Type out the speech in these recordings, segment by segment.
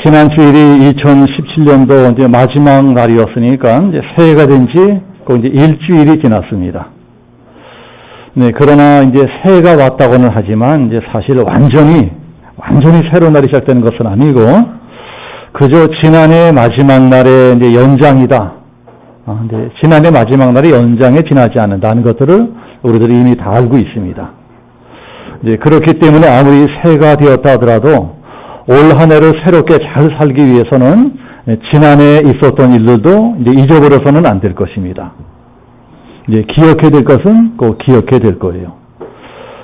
지난 주일이 2017년도 이제 마지막 날이었으니까 이제 새해가 된 지 이제 일주일이 지났습니다. 네, 그러나 이제 새해가 왔다고는 하지만 이제 사실 완전히 새로운 날이 시작되는 것은 아니고 그저 지난해 마지막 날의 이제 연장이다. 근데 지난해 마지막 날이 연장에 지나지 않는다는 것들을 우리들이 이미 다 알고 있습니다. 이제 그렇기 때문에 아무리 새해가 되었다 하더라도 올 한 해를 새롭게 잘 살기 위해서는 지난해에 있었던 일들도 이제 잊어버려서는 안 될 것입니다. 이제 기억해야 될 것은 꼭 기억해야 될 거예요.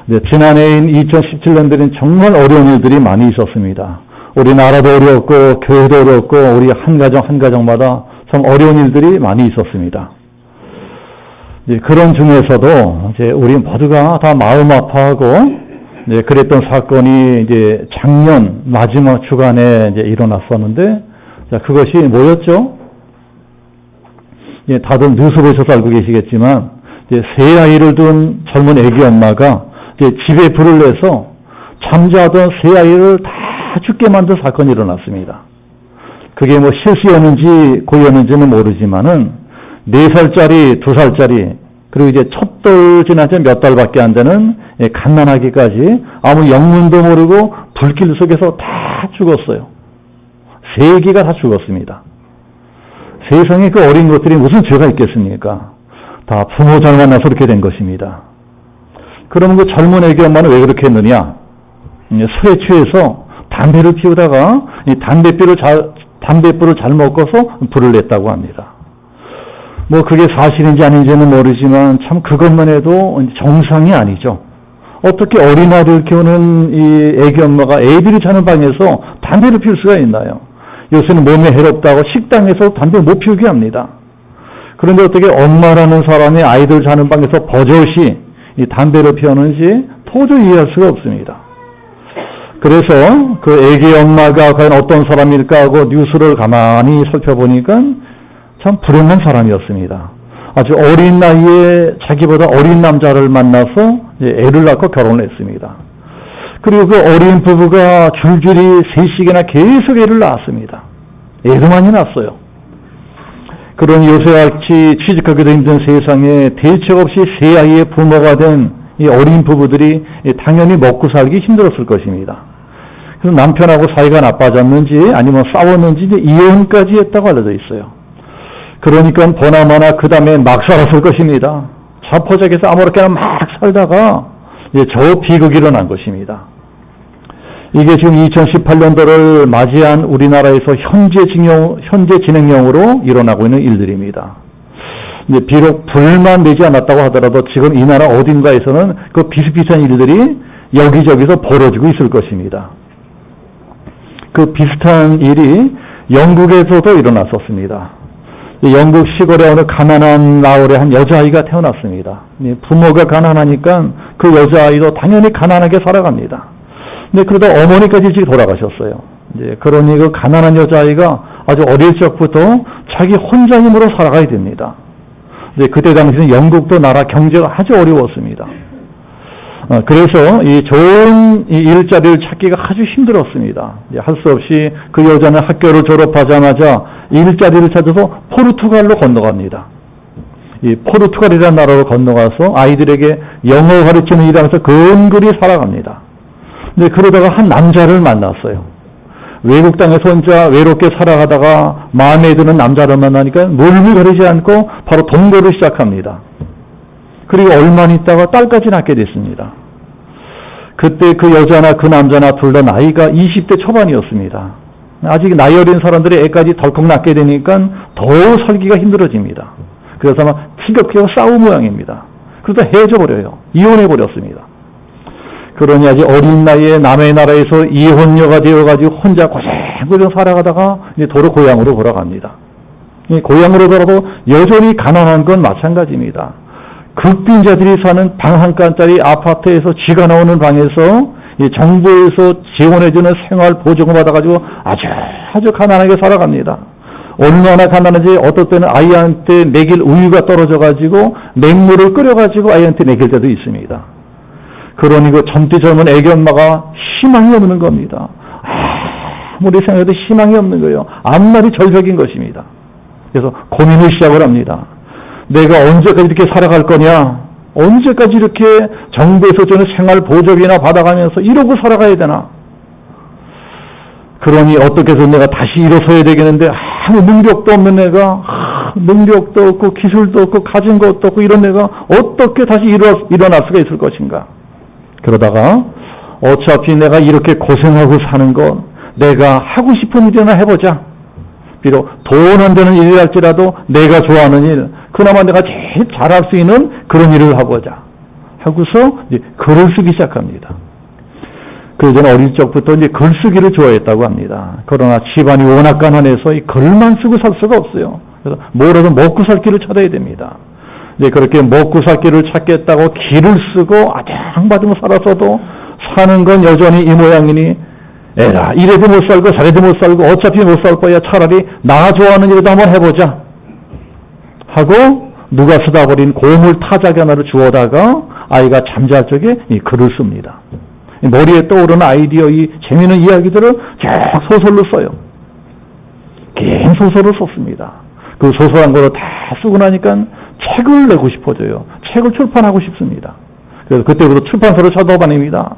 이제 지난해인 2017년도에는 정말 어려운 일들이 많이 있었습니다. 우리 나라도 어려웠고 교회도 어려웠고 우리 한 가정마다 참 어려운 일들이 많이 있었습니다. 이제 그런 중에서도 이제 우리 모두가 다 마음 아파하고 이제 그랬던 사건이 이제 작년 마지막 주간에 이제 일어났었는데, 자, 그것이 뭐였죠? 예, 다들 뉴스 보셔서 알고 계시겠지만, 이제 세 아이를 둔 젊은 애기 엄마가 이제 집에 불을 내서 잠자던 세 아이를 다 죽게 만든 사건이 일어났습니다. 그게 뭐 실수였는지 고였는지는 모르지만은 4살짜리, 2살짜리, 그리고 이제 첫 지난 지 몇 달밖에 안 되는 갓난아기까지 아무 영문도 모르고 불길 속에서 다 죽었어요. 세 개가 다 죽었습니다. 세상에 그 어린 것들이 무슨 죄가 있겠습니까? 다 부모 잘 만나서 그렇게 된 것입니다. 그러면 그 젊은 애기 엄마는 왜 그렇게 했느냐? 술에 취해서 담배를 피우다가 담뱃불을 잘못 꺼서 불을 냈다고 합니다. 뭐 그게 사실인지 아닌지는 모르지만 참 그것만 해도 정상이 아니죠. 어떻게 어린아이를 키우는 이 애기 엄마가 애들이 자는 방에서 담배를 피울 수가 있나요? 요새는 몸에 해롭다고 식당에서 담배 못 피우게 합니다. 그런데 어떻게 엄마라는 사람이 아이들 자는 방에서 버젓이 이 담배를 피우는지 도저히 이해할 수가 없습니다. 그래서 그 애기 엄마가 과연 어떤 사람일까 하고 뉴스를 가만히 살펴보니까 참 불행한 사람이었습니다. 아주 어린 나이에 자기보다 어린 남자를 만나서 애를 낳고 결혼을 했습니다. 그리고 그 어린 부부가 줄줄이 셋씩이나 계속 애를 낳았습니다. 애도 많이 낳았어요. 그런 요새같이 취직하기도 힘든 세상에 대책 없이 세 아이의 부모가 된 이 어린 부부들이 당연히 먹고 살기 힘들었을 것입니다. 그래서 남편하고 사이가 나빠졌는지 아니면 싸웠는지 이혼까지 했다고 알려져 있어요. 그러니까 보나마나 그 다음에 막 살았을 것입니다. 자포자기해서 아무렇게나 막 살다가 저 비극이 일어난 것입니다. 이게 지금 2018년도를 맞이한 우리나라에서 현재 진행형으로 일어나고 있는 일들입니다. 비록 불만 내지 않았다고 하더라도 지금 이 나라 어딘가에서는 그 비슷비슷한 일들이 여기저기서 벌어지고 있을 것입니다. 그 비슷한 일이 영국에서도 일어났었습니다. 영국 시골에 어느 가난한 마을에 한 여자아이가 태어났습니다. 부모가 가난하니까 그 여자아이도 당연히 가난하게 살아갑니다. 근데 그러다 어머니까지 일찍 돌아가셨어요. 그러니 그 가난한 여자아이가 아주 어릴 적부터 자기 혼자 힘으로 살아가야 됩니다. 그때 당시는 영국도 나라 경제가 아주 어려웠습니다. 그래서 이 좋은 일자리를 찾기가 아주 힘들었습니다. 할 수 없이 그 여자는 학교를 졸업하자마자 일자리를 찾아서 포르투갈로 건너갑니다. 이 포르투갈이라는 나라로 건너가서 아이들에게 영어 가르치는 일을 하면서 근근히 살아갑니다. 근데 그러다가 한 남자를 만났어요. 외국 땅에서 혼자 외롭게 살아가다가 마음에 드는 남자를 만나니까 물을 가리지 않고 바로 동거를 시작합니다. 그리고 얼마 있다가 딸까지 낳게 됐습니다. 그때 그 여자나 그 남자나 둘 다 나이가 20대 초반이었습니다. 아직 나이 어린 사람들이 애까지 덜컥 낳게 되니까 더 살기가 힘들어집니다. 그래서 아마 티격태격 싸운 모양입니다. 그러다 헤어져버려요. 이혼해버렸습니다. 그러니 아직 어린 나이에 남의 나라에서 이혼녀가 되어가지고 혼자 고생고생 살아가다가 이제 도로 고향으로 돌아갑니다. 고향으로 돌아도 여전히 가난한 건 마찬가지입니다. 극빈자들이 사는 방 한 칸짜리 아파트에서 쥐가 나오는 방에서 정부에서 지원해주는 생활 보조금 받아가지고 아주 가난하게 살아갑니다. 얼마나 가난한지 어떨 때는 아이한테 먹일 우유가 떨어져가지고 맹물을 끓여가지고 아이한테 먹일 때도 있습니다. 그러니 그 젊은 애기 엄마가 희망이 없는 겁니다. 아무리 생각해도 희망이 없는 거예요. 앞날이 절벽인 것입니다. 그래서 고민을 시작을 합니다. 내가 언제까지 이렇게 살아갈 거냐? 언제까지 이렇게 정부에서 주는 생활 보조비나 받아가면서 이러고 살아가야 되나? 그러니 어떻게 해서 내가 다시 일어서야 되겠는데 아무 능력도 없는 내가 능력도 없고 기술도 없고 가진 것도 없고 이런 내가 어떻게 다시 일어날 수가 있을 것인가? 그러다가 어차피 내가 이렇게 고생하고 사는 것 내가 하고 싶은 일이나 해보자. 비록 돈 안 되는 일이랄지라도 내가 좋아하는 일, 그나마 내가 제일 잘할 수 있는 그런 일을 해보자 하고서 이제 글을 쓰기 시작합니다. 그래서 저는 어릴 적부터 이제 글쓰기를 좋아했다고 합니다. 그러나 집안이 워낙 가난해서 이 글만 쓰고 살 수가 없어요. 그래서 뭐라도 먹고 살 길을 찾아야 됩니다. 이제 그렇게 먹고 살 길을 찾겠다고 길을 쓰고 아장받으며 살아서도 사는 건 여전히 이 모양이니 에라 이래도 못 살고 저래도 못 살고 어차피 못 살 거야. 차라리 나 좋아하는 일도 한번 해보자 하고 누가 쓰다 버린 고물 타자기 하나를 주워다가 아이가 잠잘 적에 이 글을 씁니다. 머리에 떠오르는 아이디어, 이 재미있는 이야기들을 쫙 소설로 써요. 긴 소설을 썼습니다. 그 소설 한 거를 다 쓰고 나니까 책을 내고 싶어져요. 책을 출판하고 싶습니다. 그래서 그때부터 출판사를 찾아다닙니다.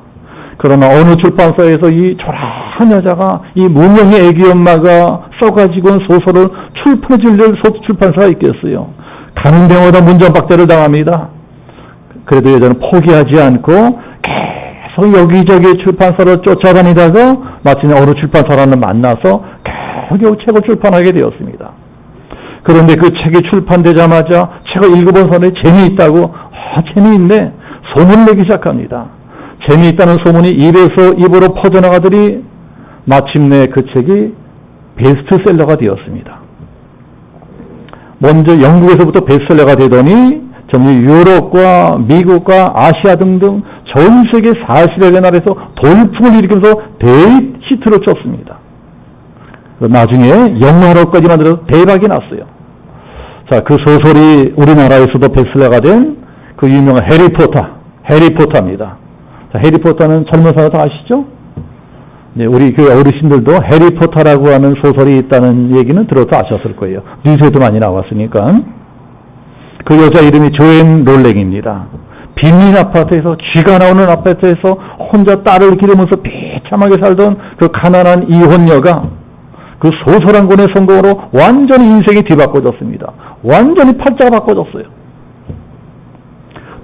그러나 어느 출판사에서 이 초라한 여자가 이 무명의 애기 엄마가 써가지고 온 소설을 출판해 줄 출판사가 있겠어요. 가는 데마다 문전박대를 당합니다. 그래도 여자는 포기하지 않고 계속 여기저기 출판사를 쫓아다니다가 마침 어느 출판사라는 만나서 겨우 책을 출판하게 되었습니다. 그런데 그 책이 출판되자마자 책을 읽어본 사람이 재미있다고 재미있네 소문을 내기 시작합니다. 재미있다는 소문이 입에서 입으로 퍼져나가더니 마침내 그 책이 베스트셀러가 되었습니다. 먼저 영국에서부터 베스트셀러가 되더니 점점 유럽과 미국과 아시아 등등 전 세계 40여 개 나라에서 돌풍을 일으키면서 대히트를 쳤습니다. 나중에 영화로까지 만들어서 대박이 났어요. 자, 그 소설이 우리나라에서도 베스트셀러가 된 그 유명한 해리포터입니다. 자, 해리포터는 젊은 사람 다 아시죠? 네, 우리 교회 어르신들도 해리포터라고 하는 소설이 있다는 얘기는 들어도 아셨을 거예요. 뉴스에도 많이 나왔으니까. 그 여자 이름이 조앤 롤랭입니다. 빈민 아파트에서 쥐가 나오는 아파트에서 혼자 딸을 기르면서 비참하게 살던 그 가난한 이혼녀가 그 소설 한 권의 성공으로 완전히 인생이 뒤바꿔졌습니다. 완전히 팔자가 바꿔졌어요.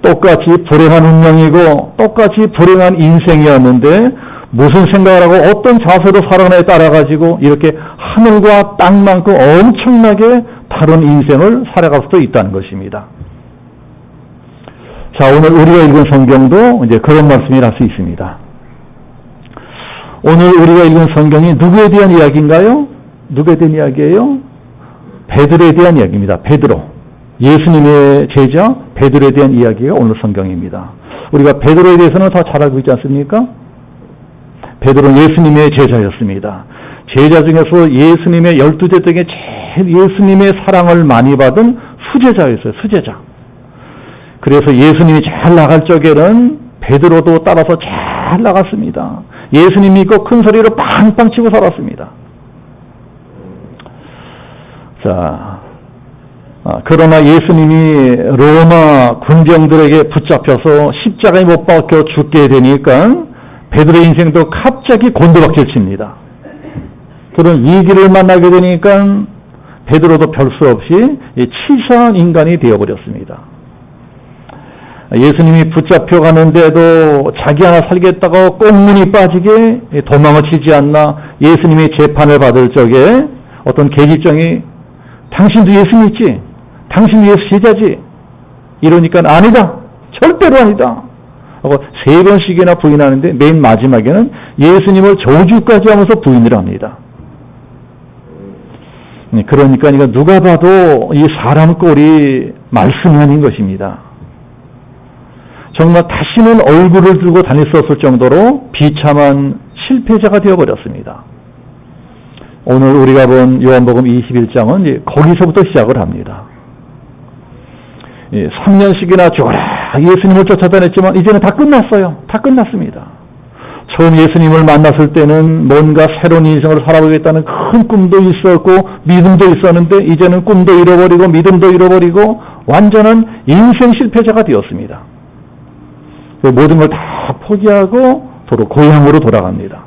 똑같이 불행한 운명이고 똑같이 불행한 인생이었는데 무슨 생각을 하고 어떤 자세로 살아가냐에 따라가지고 이렇게 하늘과 땅만큼 엄청나게 다른 인생을 살아갈 수도 있다는 것입니다. 자, 오늘 우리가 읽은 성경도 이제 그런 말씀이라 할 수 있습니다. 오늘 우리가 읽은 성경이 누구에 대한 이야기인가요? 누구에 대한 이야기예요? 베드로에 대한 이야기입니다. 베드로. 예수님의 제자 베드로에 대한 이야기가 오늘 성경입니다. 우리가 베드로에 대해서는 다 잘 알고 있지 않습니까? 베드로는 예수님의 제자였습니다. 제자 중에서 예수님의 12제 중에 제일 예수님의 사랑을 많이 받은 수제자였어요. 수제자. 그래서 예수님이 잘 나갈 적에는 베드로도 따라서 잘 나갔습니다. 예수님 믿고 큰 소리로 빵빵 치고 살았습니다. 자, 그러나 예수님이 로마 군병들에게 붙잡혀서 십자가에 못 박혀 죽게 되니까 베드로의 인생도 갑자기 곤두박질 칩니다. 그런 위기를 만나게 되니까 베드로도 별 수 없이 치사한 인간이 되어버렸습니다. 예수님이 붙잡혀가는데도 자기 하나 살겠다고 꽁문이 빠지게 도망을 치지 않나 예수님이 재판을 받을 적에 어떤 계집종이 당신도 예수 믿지? 당신도 예수 제자지? 이러니까 아니다. 절대로 아니다. 하고 3번씩이나 부인하는데 맨 마지막에는 예수님을 저주까지 하면서 부인을 합니다. 그러니까 누가 봐도 이 사람 꼴이 말씀이 아닌 것입니다. 정말 다시는 얼굴을 들고 다닐 수 없을 정도로 비참한 실패자가 되어버렸습니다. 오늘 우리가 본 요한복음 21장은 거기서부터 시작을 합니다. 3년씩이나 죽어라 예수님을 쫓아다녔지만 이제는 다 끝났어요. 다 끝났습니다. 처음 예수님을 만났을 때는 뭔가 새로운 인생을 살아보겠다는 큰 꿈도 있었고 믿음도 있었는데 이제는 꿈도 잃어버리고 믿음도 잃어버리고 완전한 인생 실패자가 되었습니다. 모든 걸 다 포기하고 도로 고향으로 돌아갑니다.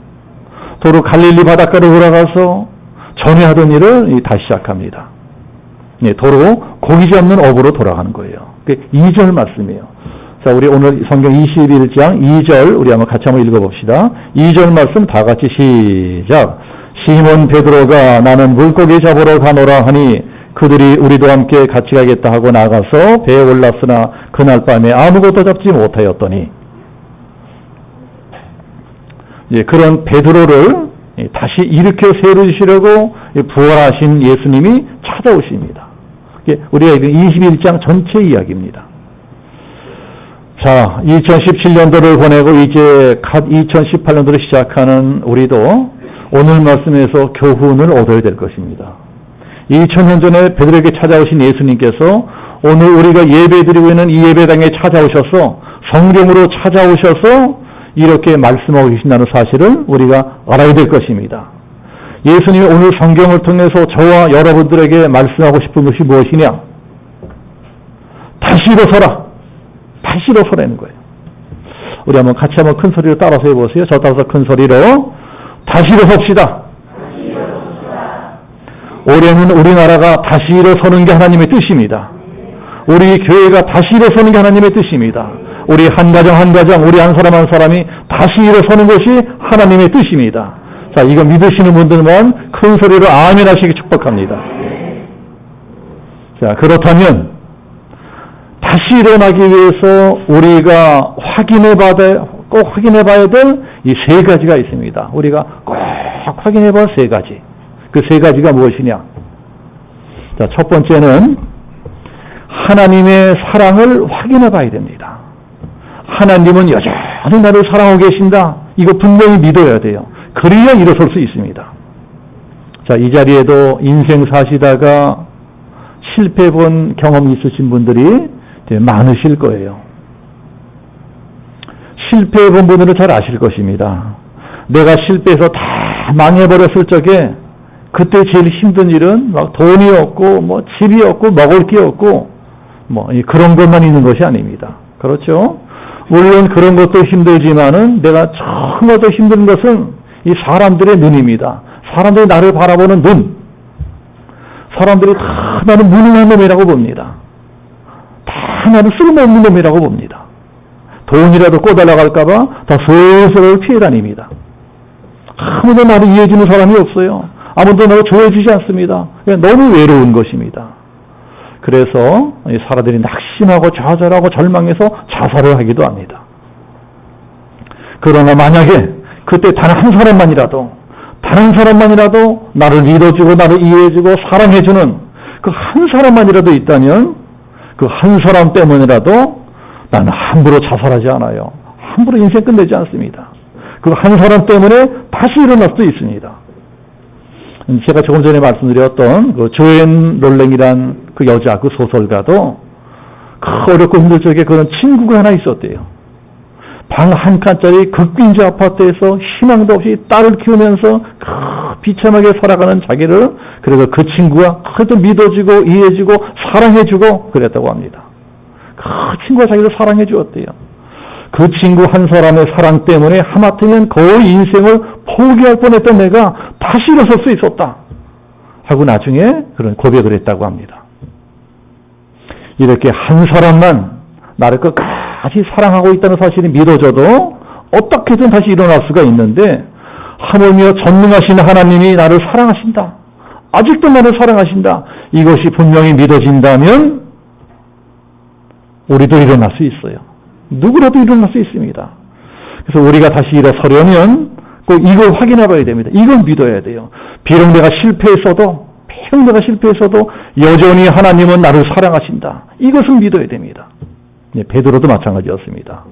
도로 갈릴리 바닷가로 돌아가서 전에 하던 일을 다시 시작합니다. 도로 고기 잡는 업으로 돌아가는 거예요. 2절 말씀이에요. 자, 우리 오늘 성경 21장 2절 우리 한번 같이 한번 읽어봅시다. 2절 말씀 다 같이 시작. 시몬 베드로가 나는 물고기 잡으러 가노라 하니 그들이 우리도 함께 같이 가겠다 하고 나가서 배에 올랐으나 그날 밤에 아무것도 잡지 못하였더니 그런 베드로를 다시 일으켜 세우시려고 부활하신 예수님이 찾아오십니다. 우리가 21장 전체 이야기입니다. 자, 2017년도를 보내고 이제 갓 2018년도를 시작하는 우리도 오늘 말씀에서 교훈을 얻어야 될 것입니다. 2000년 전에 베드로에게 찾아오신 예수님께서 오늘 우리가 예배드리고 있는 이 예배당에 찾아오셔서 성령으로 찾아오셔서 이렇게 말씀하고 계신다는 사실을 우리가 알아야 될 것입니다. 예수님이 오늘 성경을 통해서 저와 여러분들에게 말씀하고 싶은 것이 무엇이냐? 다시 일어서라. 다시 일어서라는 거예요. 우리 한번 같이 한번 큰 소리로 따라서 해보세요. 저 따라서 큰 소리로 다시 일어섭시다. 올해는 우리나라가 다시 일어서는 게 하나님의 뜻입니다. 우리 교회가 다시 일어서는 게 하나님의 뜻입니다. 우리 한 가정 한 가정, 우리 한 사람 한 사람이 다시 일어서는 것이 하나님의 뜻입니다. 자, 이거 믿으시는 분들만 큰 소리로 아멘 하시기 축복합니다. 자, 그렇다면 다시 일어나기 위해서 우리가 꼭 확인해 봐야 될 이 세 가지가 있습니다. 우리가 꼭 확인해 봐야 세 가지. 그 세 가지가 무엇이냐? 자, 첫 번째는 하나님의 사랑을 확인해 봐야 됩니다. 하나님은 여전히 나를 사랑하고 계신다. 이거 분명히 믿어야 돼요. 그래야 일어설 수 있습니다. 자, 이 자리에도 인생 사시다가 실패해 본 경험이 있으신 분들이 많으실 거예요. 실패해 본 분들은 잘 아실 것입니다. 내가 실패해서 다 망해버렸을 적에 그때 제일 힘든 일은 막 돈이 없고 뭐 집이 없고 먹을 게 없고 뭐 그런 것만 있는 것이 아닙니다. 그렇죠? 물론 그런 것도 힘들지만은 내가 정말 더 힘든 것은 이 사람들의 눈입니다. 사람들이 나를 바라보는 눈. 사람들이 다 나는 무능한 놈이라고 봅니다. 다 나는 쓸모없는 놈이라고 봅니다. 돈이라도 꼬달아갈까봐 다 슬슬 피해 다닙니다. 아무도 나를 이해해주는 사람이 없어요. 아무도 나를 좋아해주지 않습니다. 너무 외로운 것입니다. 그래서 사람들이 낙심하고 좌절하고 절망해서 자살을 하기도 합니다. 그러나 만약에 그때 단 한 사람만이라도 나를 믿어주고 나를 이해해주고 사랑해주는 그 한 사람만이라도 있다면 그 한 사람 때문이라도 나는 함부로 자살하지 않아요. 함부로 인생 끝내지 않습니다. 그 한 사람 때문에 다시 일어날 수도 있습니다. 제가 조금 전에 말씀드렸던 그 조앤 롤랭이란 그 여자, 그 소설가도 그 어렵고 힘들 적에 그런 친구가 하나 있었대요. 방 한 칸짜리 극빈지 아파트에서 희망도 없이 딸을 키우면서 그 비참하게 살아가는 자기를 그래서 그 친구가 그래도 믿어주고 이해해주고 사랑해주고 그랬다고 합니다. 그 친구가 자기를 사랑해 주었대요. 그 친구 한 사람의 사랑 때문에 하마터면 거의 인생을 포기할 뻔했던 내가 다시 일어설 수 있었다 하고 나중에 그런 고백을 했다고 합니다. 이렇게 한 사람만 나를 끝까지 사랑하고 있다는 사실이 믿어져도 어떻게든 다시 일어날 수가 있는데 하물며 전능하신 하나님이 나를 사랑하신다. 아직도 나를 사랑하신다. 이것이 분명히 믿어진다면 우리도 일어날 수 있어요. 누구라도 일어날 수 있습니다. 그래서 우리가 다시 일어서려면 꼭 이걸 확인해 봐야 됩니다. 이걸 믿어야 돼요. 비록 내가 실패했어도 여전히 하나님은 나를 사랑하신다. 이것을 믿어야 됩니다. 베드로도 마찬가지였습니다.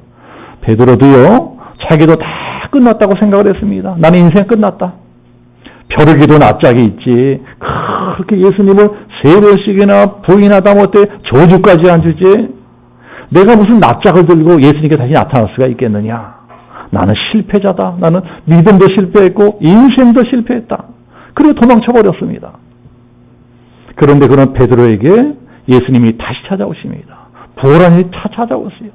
베드로도요, 자기도 다 끝났다고 생각을 했습니다. 나는 인생 끝났다. 벼르기도 납작이 있지. 그렇게 예수님을 3번씩이나 부인하다 못해 저주까지 안 주지. 내가 무슨 납작을 들고 예수님께 다시 나타날 수가 있겠느냐. 나는 실패자다. 나는 믿음도 실패했고 인생도 실패했다. 그리고 도망쳐 버렸습니다. 그런데 그런 베드로에게 예수님이 다시 찾아오십니다. 보란이 찾아오세요.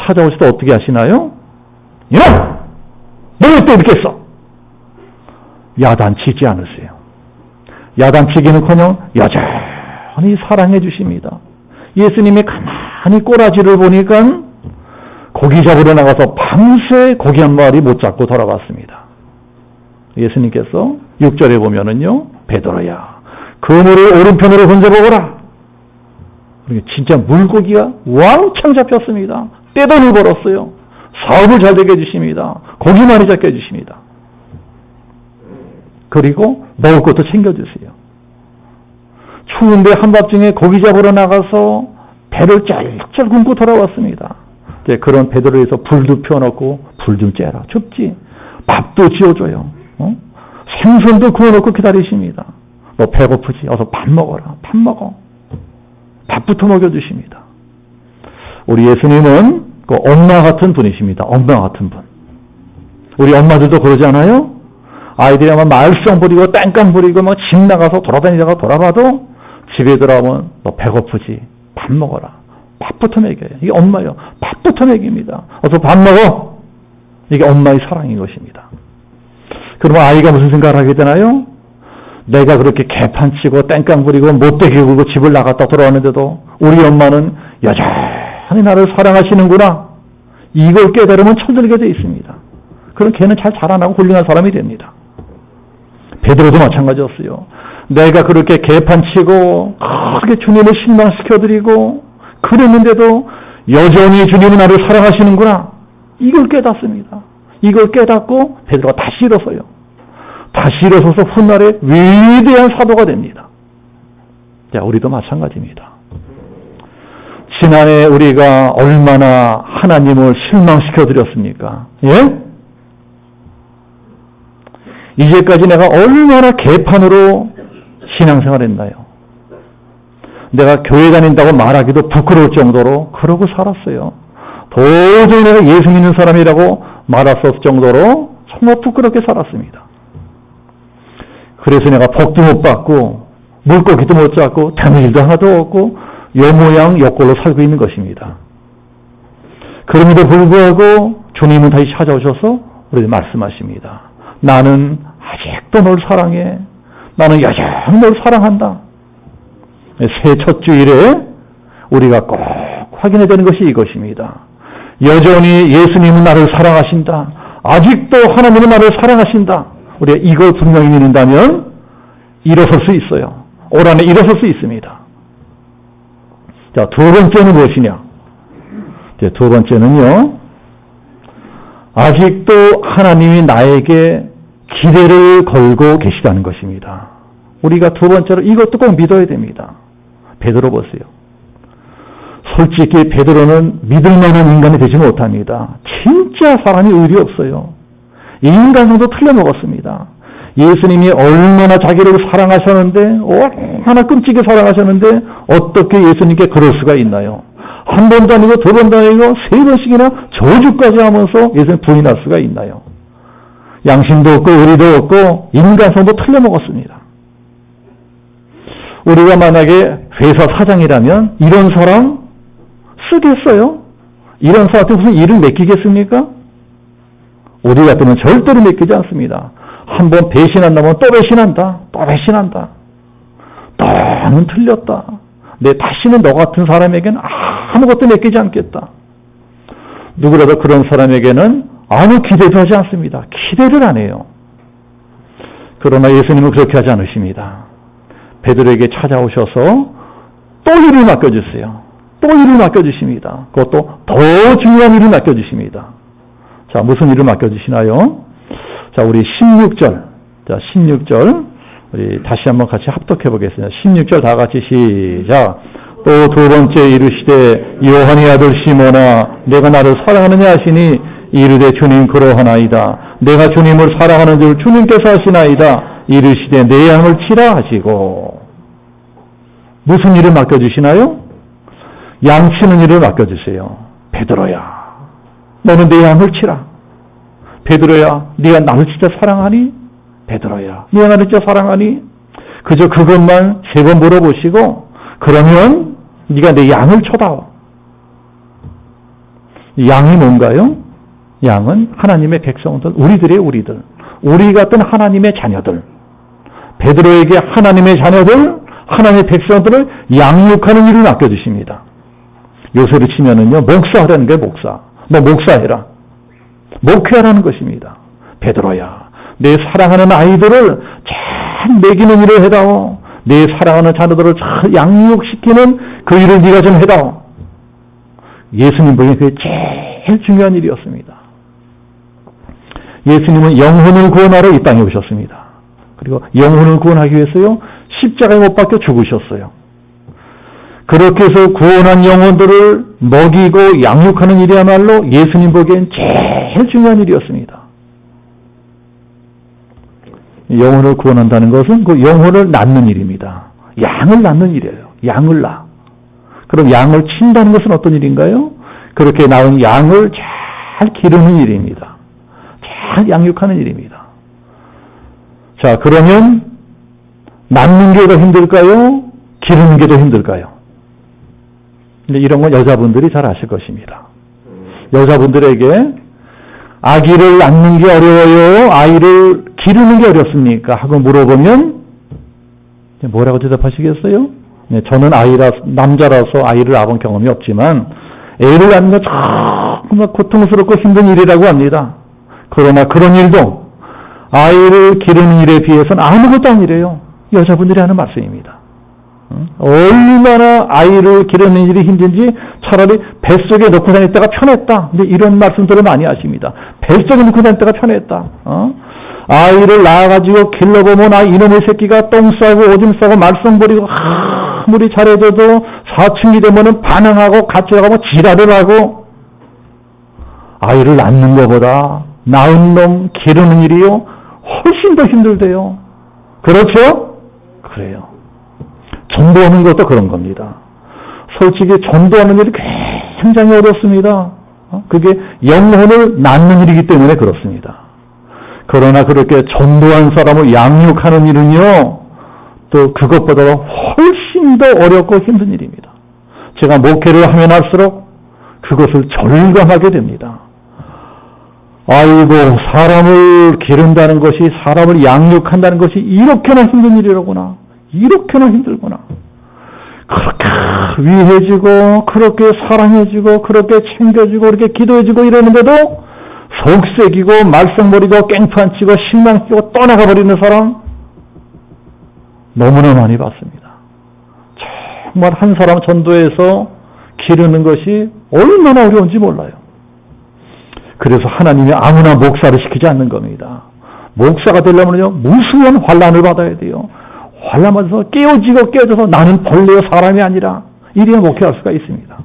찾아오실 때 어떻게 하시나요? 야! 너 왜 또 이렇게 했어? 야단치지 않으세요. 야단치기는커녕 여전히 사랑해 주십니다. 예수님이 가만히 꼬라지를 보니까 고기 잡으러 나가서 밤새 고기 한 마리 못 잡고 돌아왔습니다. 예수님께서 6절에 보면은요, 베드로야, 그물을 오른편으로 던져보거라. 진짜 물고기가 왕창 잡혔습니다. 떼돈을 벌었어요. 사업을 잘 되게 해주십니다. 고기 많이 잡게 해주십니다. 그리고 먹을 것도 챙겨주세요. 추운데 한밤중에 고기 잡으러 나가서 배를 쩔쩔 굶고 돌아왔습니다. 그런 베드로에서 불도 피워놓고 불 좀 쬐라. 춥지. 밥도 지어줘요. 생선도 구워놓고 기다리십니다. 너 배고프지? 어서 밥 먹어라. 밥 먹어. 밥부터 먹여주십니다. 우리 예수님은 그 엄마 같은 분이십니다. 엄마 같은 분. 우리 엄마들도 그러지 않아요? 아이들이 아마 말썽 부리고 땡깡 부리고 막 집 나가서 돌아다니다가 돌아봐도 집에 들어오면 너 배고프지? 밥 먹어라. 밥부터 먹여요. 이게 엄마예요. 밥부터 먹입니다. 어서 밥 먹어. 이게 엄마의 사랑인 것입니다. 그러면 아이가 무슨 생각을 하게 되나요? 내가 그렇게 개판치고 땡깡 부리고 못되게 굴고 집을 나갔다 돌아왔는데도 우리 엄마는 여전히 나를 사랑하시는구나. 이걸 깨달으면 철들게 되어 있습니다. 그럼 걔는 잘 자라나고 훌륭한 사람이 됩니다. 베드로도 마찬가지였어요. 내가 그렇게 개판치고 그렇게 주님을 실망시켜드리고 그랬는데도 여전히 주님은 나를 사랑하시는구나. 이걸 깨닫습니다. 이걸 깨닫고 베드로가 다시 일어서요. 다시 일어서서 훗날에 위대한 사도가 됩니다. 자, 우리도 마찬가지입니다. 지난해 우리가 얼마나 하나님을 실망시켜드렸습니까? 예? 이제까지 내가 얼마나 개판으로 신앙생활을 했나요? 내가 교회 다닌다고 말하기도 부끄러울 정도로 그러고 살았어요. 도저히 내가 예수 믿는 사람이라고 말했을 정도로 정말 부끄럽게 살았습니다. 그래서 내가 복도 못 받고 물고기도 못 잡고 되는 일도 하나도 없고 여모양 여꼴로 살고 있는 것입니다. 그럼에도 불구하고 주님은 다시 찾아오셔서 우리에게 말씀하십니다. 나는 아직도 널 사랑해. 나는 여전히 널 사랑한다. 새 첫 주일에 우리가 꼭 확인해야 되는 것이 이것입니다. 여전히 예수님은 나를 사랑하신다. 아직도 하나님은 나를 사랑하신다. 우리가 이걸 분명히 믿는다면 일어설 수 있어요. 올 한해 일어설 수 있습니다. 자, 두 번째는 무엇이냐? 두 번째는요, 아직도 하나님이 나에게 기대를 걸고 계시다는 것입니다. 우리가 두 번째로 이것도 꼭 믿어야 됩니다. 베드로 보세요. 솔직히 베드로는 믿을 만한 인간이 되지 못합니다. 진짜 사람이 의리 없어요. 인간성도 틀려먹었습니다. 예수님이 얼마나 자기를 사랑하셨는데, 얼마나 끔찍하게 사랑하셨는데 어떻게 예수님께 그럴 수가 있나요? 한 번도 아니고 두 번도 아니고 세 번씩이나 저주까지 하면서 예수님 부인할 수가 있나요? 양심도 없고 의리도 없고 인간성도 틀려먹었습니다. 우리가 만약에 회사 사장이라면 이런 사람 쓰겠어요? 이런 사람한테 무슨 일을 맡기겠습니까? 우리 같으면 절대로 맡기지 않습니다. 한번 배신한다면 또 배신한다. 또 배신한다. 너는 틀렸다. 내 다시는 너 같은 사람에게는 아무것도 맡기지 않겠다. 누구라도 그런 사람에게는 아무 기대도 하지 않습니다. 기대를 안 해요. 그러나 예수님은 그렇게 하지 않으십니다. 베드로에게 찾아오셔서 또 일을 맡겨주세요. 또 일을 맡겨주십니다. 그것도 더 중요한 일을 맡겨주십니다. 자, 무슨 일을 맡겨주시나요? 자, 우리 16절. 자, 16절. 우리 다시 한번 같이 합독해 보겠습니다. 16절 다 같이 시작. 또 두 번째 이르시되 요한의 아들 시몬아 내가 나를 사랑하느냐 하시니 이르되 주님 그러하나이다. 내가 주님을 사랑하는 줄 주님께서 하시나이다. 이르시되 내 양을 치라 하시고. 무슨 일을 맡겨주시나요? 양 치는 일을 맡겨주세요. 베드로야 너는 내 양을 치라. 베드로야, 네가 나를 진짜 사랑하니? 베드로야, 네가 나를 진짜 사랑하니? 그저 그것만 3번 물어보시고 그러면 네가 내 양을 쳐다오. 양이 뭔가요? 양은 하나님의 백성들, 우리들, 우리 같은 하나님의 자녀들. 베드로에게 하나님의 자녀들, 하나님의 백성들을 양육하는 일을 맡겨주십니다. 요새로 치면은요, 목사하라는 게 목사. 너 목사해라. 목회하라는 것입니다. 베드로야, 내 사랑하는 아이들을 잘 먹이는 일을 해다오. 내 사랑하는 자녀들을 잘 양육시키는 그 일을 네가 좀 해다오. 예수님 보기엔 그게 제일 중요한 일이었습니다. 예수님은 영혼을 구원하러 이 땅에 오셨습니다. 그리고 영혼을 구원하기 위해서요, 십자가에 못 박혀 죽으셨어요. 그렇게 해서 구원한 영혼들을 먹이고 양육하는 일이야말로 예수님 보기엔 제일 중요한 일이었습니다. 영혼을 구원한다는 것은 그 영혼을 낳는 일입니다. 양을 낳는 일이에요. 양을 낳아. 그럼 양을 친다는 것은 어떤 일인가요? 그렇게 낳은 양을 잘 기르는 일입니다. 잘 양육하는 일입니다. 자, 그러면 낳는 게 더 힘들까요? 기르는 게 더 힘들까요? 근데 이런 건 여자분들이 잘 아실 것입니다. 여자분들에게 아기를 낳는 게 어려워요? 아이를 기르는 게 어렵습니까? 하고 물어보면 뭐라고 대답하시겠어요? 네, 저는 남자라서 아이를 낳은 경험이 없지만 애를 낳는 건 정말 고통스럽고 힘든 일이라고 합니다. 그러나 그런 일도 아이를 기르는 일에 비해서는 아무것도 아니래요. 여자분들이 하는 말씀입니다. 얼마나 아이를 기르는 일이 힘든지 차라리 뱃속에 넣고 다녔다가 편했다. 이제 이런 말씀들을 많이 하십니다. 뱃속에 넣고 다녔다가 편했다. 아이를 낳아가지고 길러보면 이놈의 새끼가 똥 싸고 오줌 싸고 말썽 부리고 아무리 잘해줘도 사춘기 되면은 반항하고 가출하고 지랄을 하고, 아이를 낳는 것보다 낳은 놈 기르는 일이요 훨씬 더 힘들대요. 그렇죠? 그래요. 전도하는 것도 그런 겁니다. 솔직히 전도하는 일이 굉장히 어렵습니다. 그게 영혼을 낳는 일이기 때문에 그렇습니다. 그러나 그렇게 전도한 사람을 양육하는 일은요, 또 그것보다 훨씬 더 어렵고 힘든 일입니다. 제가 목회를 하면 할수록 그것을 절감하게 됩니다. 아이고, 사람을 기른다는 것이, 사람을 양육한다는 것이 이렇게나 힘든 일이로구나. 이렇게나 힘들구나. 그렇게 위해주고, 그렇게 사랑해주고, 그렇게 챙겨주고, 그렇게 기도해주고 이러는데도 속색이고, 말썽부리고, 깽판치고, 실망치고, 떠나가 버리는 사람 너무나 많이 봤습니다. 정말 한 사람 전도해서 기르는 것이 얼마나 어려운지 몰라요. 그래서 하나님이 아무나 목사를 시키지 않는 겁니다. 목사가 되려면요, 무수한 환난을 받아야 돼요. 환난 받아서 깨어져서 나는 벌레요 사람이 아니라, 이래야 목회할 수가 있습니다.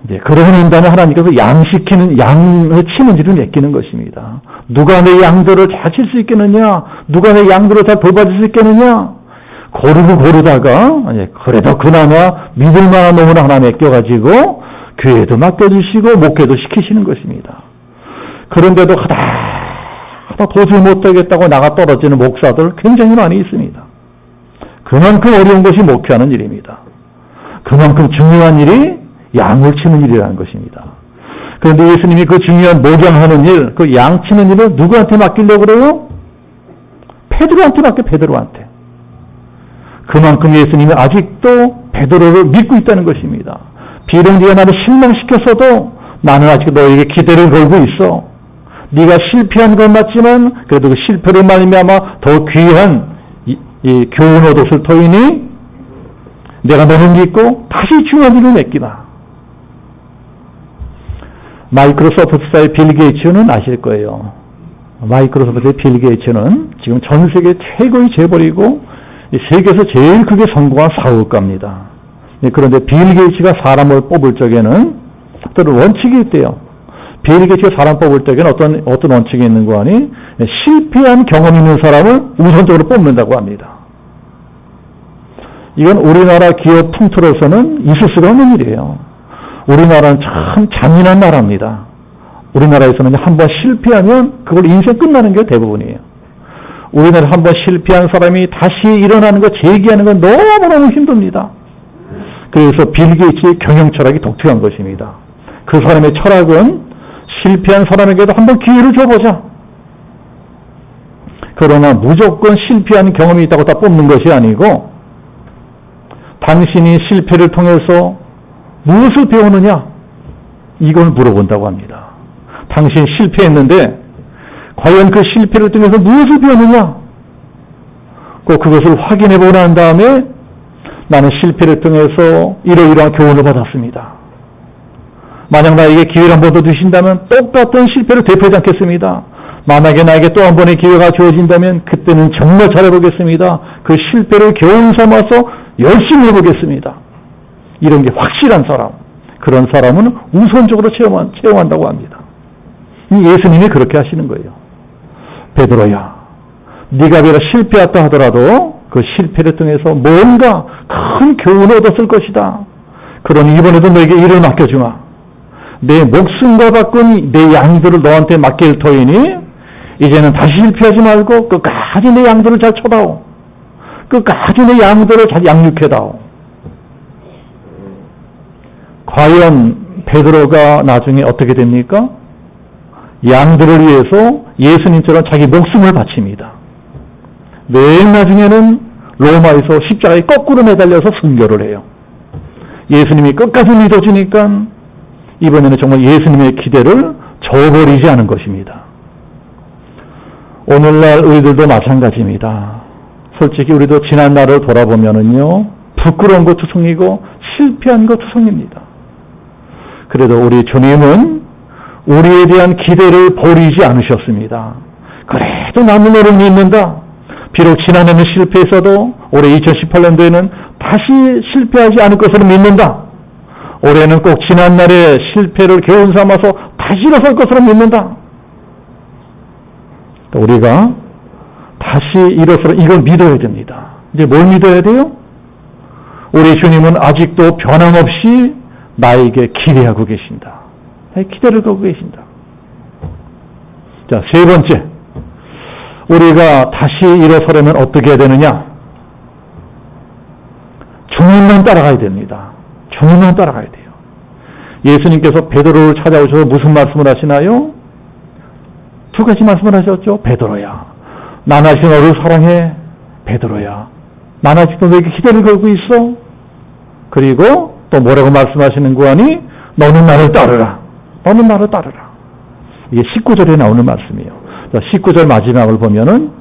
이제 그러는 다음에 하나님께서 양을 치는 일을 맡기는 것입니다. 누가 내 양들을 잘 칠 수 있겠느냐? 누가 내 양들을 잘 돌봐줄 수 있겠느냐? 고르다가 그래도 그나마 믿을 만한 놈을 하나 맡겨가지고 교회도 맡겨주시고 목회도 시키시는 것입니다. 그런데도 하다 도저히 못하겠다고 나가 떨어지는 목사들 굉장히 많이 있습니다. 그만큼 어려운 것이 목회하는 일입니다. 그만큼 중요한 일이 양을 치는 일이라는 것입니다. 그런데 예수님이 그 중요한 목양하는 일, 그 양 치는 일을 누구한테 맡기려고 그래요? 베드로한테 맡겨, 베드로한테. 그만큼 예수님이 아직도 베드로를 믿고 있다는 것입니다. 비록 네가 나를 실망시켰어도 나는 아직 너에게 기대를 걸고 있어. 네가 실패한 건 맞지만 그래도 그 실패를 말미암아 더 귀한 이 교훈 얻었을 터이니 내가 너를 믿고 다시 중요한 일을 맡기마. 마이크로소프트사의 빌 게이츠는 아실 거예요. 마이크로소프트의 빌 게이츠는 지금 전 세계 최고의 재벌이고 세계에서 제일 크게 성공한 사업가입니다. 그런데 빌 게이츠가 사람을 뽑을 적에는 어떤 원칙이 있대요. 빌 게이츠가 사람 뽑을 적에는 어떤 원칙이 있는 거 아니? 실패한 경험 있는 사람을 우선적으로 뽑는다고 합니다. 이건 우리나라 기업 풍토로서는 있을 수가 없는 일이에요. 우리나라는 참 잔인한 나라입니다. 우리나라에서는 한 번 실패하면 그걸 인생 끝나는 게 대부분이에요. 우리나라 한 번 실패한 사람이 다시 일어나는 거, 재기하는 건 너무너무 힘듭니다. 그래서 빌 게이츠의 경영 철학이 독특한 것입니다. 그 사람의 철학은 실패한 사람에게도 한번 기회를 줘보자. 그러나 무조건 실패한 경험이 있다고 다 뽑는 것이 아니고, 당신이 실패를 통해서 무엇을 배우느냐? 이걸 물어본다고 합니다. 당신이 실패했는데 과연 그 실패를 통해서 무엇을 배웠느냐? 꼭 그것을 확인해보고 난 다음에 나는 실패를 통해서 이러이러한 교훈을 받았습니다. 만약 나에게 기회를 한 번 더 주신다면 똑같은 실패를 되풀이하지 않겠습니다. 만약에 나에게 또 한 번의 기회가 주어진다면 그때는 정말 잘해보겠습니다. 그 실패를 교훈 삼아서 열심히 해보겠습니다. 이런 게 확실한 사람, 그런 사람은 우선적으로 체험한다고 합니다. 예수님이 그렇게 하시는 거예요. 베드로야, 네가 비록 실패했다 하더라도 그 실패를 통해서 뭔가 큰 교훈을 얻었을 것이다. 그러니 이번에도 너에게 일을 맡겨주마. 내 목숨과 바꾼 내 양들을 너한테 맡길 터이니 이제는 다시 실패하지 말고 끝까지 내 양들을 잘 쳐다오. 끝까지 내 양들을 잘 양육해다오. 과연 베드로가 나중에 어떻게 됩니까? 양들을 위해서 예수님처럼 자기 목숨을 바칩니다. 맨 나중에는 로마에서 십자가에 거꾸로 매달려서 순교를 해요. 예수님이 끝까지 믿어주니까 이번에는 정말 예수님의 기대를 저버리지 않은 것입니다. 오늘날 우리들도 마찬가지입니다. 솔직히 우리도 지난 날을 돌아보면은요, 부끄러운 것 투성이고 실패한 것 투성입니다. 그래도 우리 주님은 우리에 대한 기대를 버리지 않으셨습니다. 그래도 나는 너를 믿는다. 비록 지난해는 실패했어도 올해 2018년도에는 다시 실패하지 않을 것을 믿는다. 올해는 꼭 지난날의 실패를 교훈 삼아서 다시 일어설 것으로 믿는다. 우리가 다시 일어서 이걸 믿어야 됩니다. 이제 뭘 믿어야 돼요? 우리 주님은 아직도 변함없이 나에게 기대하고 계신다. 기대를 갖고 계신다. 자, 세 번째, 우리가 다시 일어서려면 어떻게 해야 되느냐? 주님만 따라가야 됩니다. 주님만 따라가야 돼요. 예수님께서 베드로를 찾아오셔서 무슨 말씀을 하시나요? 두 가지 말씀을 하셨죠. 베드로야, 난 아직 너를 사랑해. 베드로야, 난 아직도 너에게 기대를 걸고 있어. 그리고 또 뭐라고 말씀하시는 거 아니? 너는 나를 따르라. 너는 나를 따르라. 이게 19절에 나오는 말씀이에요. 19절 마지막을 보면은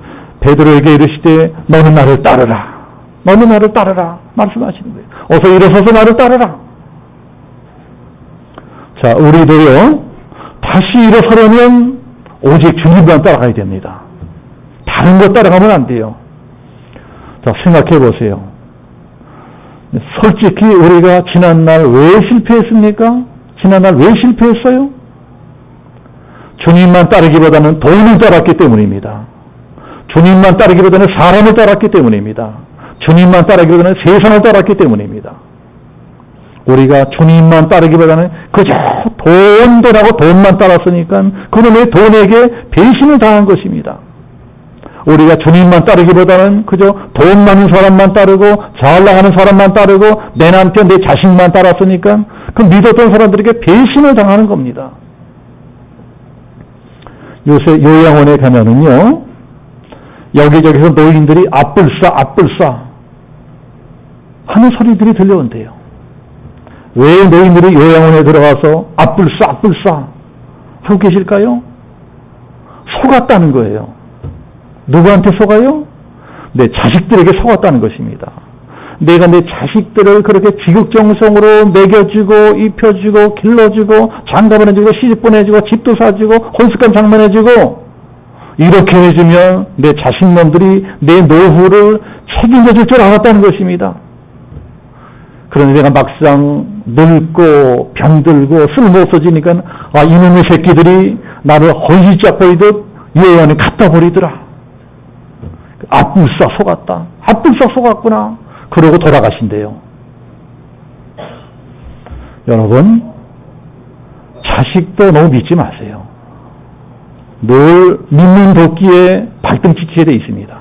베드로에게 이르시되 너는 나를 따르라. 너는 나를 따르라. 말씀하시는 거예요. 어서 일어서서 나를 따르라. 자, 우리도요, 다시 일어서려면 오직 주님만 따라가야 됩니다. 다른 것 따라가면 안 돼요. 자, 생각해 보세요. 솔직히 우리가 지난날 왜 실패했습니까? 지난날 왜 실패했어요? 주님만 따르기보다는 돈을 따랐기 때문입니다. 주님만 따르기보다는 사람을 따랐기 때문입니다. 주님만 따르기보다는 세상을 따랐기 때문입니다. 우리가 주님만 따르기보다는 그저 돈하고 돈만 따랐으니까 그놈의 돈에게 배신을 당한 것입니다. 우리가 주님만 따르기보다는 그저 돈 많은 사람만 따르고 잘 나가는 사람만 따르고 내 남편, 내 자식만 따랐으니까 그 믿었던 사람들에게 배신을 당하는 겁니다. 요새 요양원에 가면은요, 여기저기서 노인들이 앞불싸 하는 소리들이 들려온대요. 왜 노인들이 요양원에 들어가서 앞불싸 하고 계실까요? 속았다는 거예요. 누구한테 속아요? 내 자식들에게 속았다는 것입니다. 내가 내 자식들을 그렇게 지극정성으로 먹여주고 입혀주고 길러주고 장가 보내주고 시집 보내주고 집도 사주고 혼숙한 장만해주고 이렇게 해주면 내 자식놈들이 내 노후를 책임져줄 줄 알았다는 것입니다. 그런데 내가 막상 늙고 병들고 쓸모없어지니까 이놈의 새끼들이 나를 헌시짝 버리듯 요양원에 갖다 버리더라. 앞불싸 속았다. 앞불싸 속았구나. 그러고 돌아가신대요. 여러분, 자식도 너무 믿지 마세요. 늘 믿는 도끼에 발등지치게 되어 있습니다.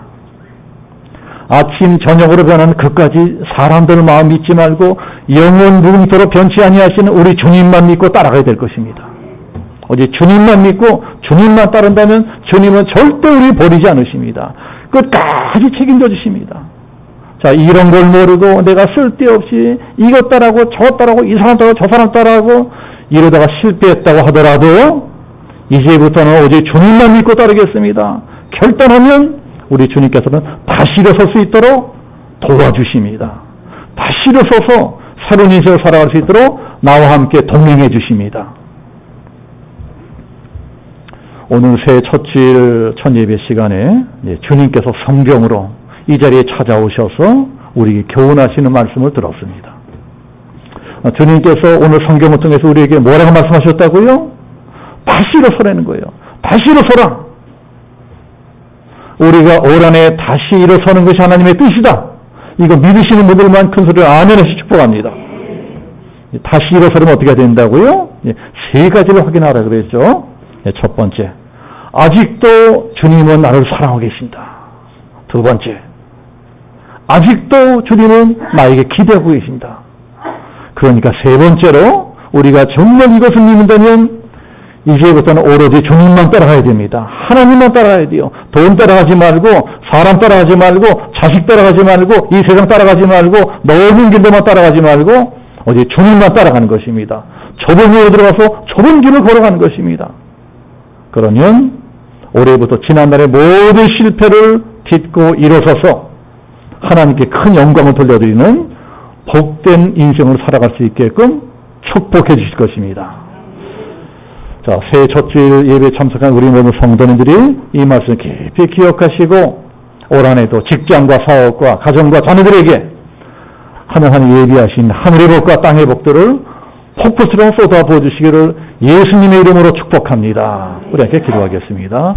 아침 저녁으로 변하는 그까지 사람들 마음 믿지 말고 영원 무궁토록 변치 아니하시는 우리 주님만 믿고 따라가야 될 것입니다. 오직 주님만 믿고 주님만 따른다면 주님은 절대 우리 버리지 않으십니다. 끝까지 책임져 주십니다. 자, 이런 걸 모르고 내가 쓸데없이 이것 따라하고 저것 따라하고 이 사람 따라하고 저 사람 따라하고 이러다가 실패했다고 하더라도 이제부터는 오직 주님만 믿고 따르겠습니다. 결단하면 우리 주님께서는 다시 일어설 수 있도록 도와주십니다. 다시 일어서서 새로운 인생을 살아갈 수 있도록 나와 함께 동행해 주십니다. 오늘 새 첫주일 첫예배 시간에 주님께서 성경으로 이 자리에 찾아오셔서 우리에게 교훈하시는 말씀을 들었습니다. 주님께서 오늘 성경을 통해서 우리에게 뭐라고 말씀하셨다고요? 다시 일어서라는 거예요. 다시 일어서라. 우리가 올 한해 다시 일어서는 것이 하나님의 뜻이다. 이거 믿으시는 분들만 큰 소리로 아멘해서 축복합니다. 다시 일어서려면 어떻게 된다고요? 세 가지를 확인하라 그랬죠. 첫 번째, 아직도 주님은 나를 사랑하고 계신다. 두 번째, 아직도 주님은 나에게 기대하고 계신다. 그러니까 세 번째로 우리가 정말 이것을 믿는다면 이제부터는 오로지 주님만 따라가야 됩니다. 하나님만 따라가야 돼요. 돈 따라가지 말고 사람 따라가지 말고 자식 따라가지 말고 이 세상 따라가지 말고 넓은 길로만 따라가지 말고 오직 주님만 따라가는 것입니다. 좁은 길로 들어가서 좁은 길을 걸어가는 것입니다. 그러면 올해부터 지난날의 모든 실패를 딛고 일어서서 하나님께 큰 영광을 돌려드리는 복된 인생을 살아갈 수 있게끔 축복해 주실 것입니다. 자, 새 첫주일 예배에 참석한 우리 모든 성도님들이 이 말씀을 깊이 기억하시고 올 한해도 직장과 사업과 가정과 자녀들에게 하나님 예비하신 하늘의 복과 땅의 복들을 폭포처럼 쏟아 부어주시기를 예수님의 이름으로 축복합니다. 우리 함께 기도하겠습니다.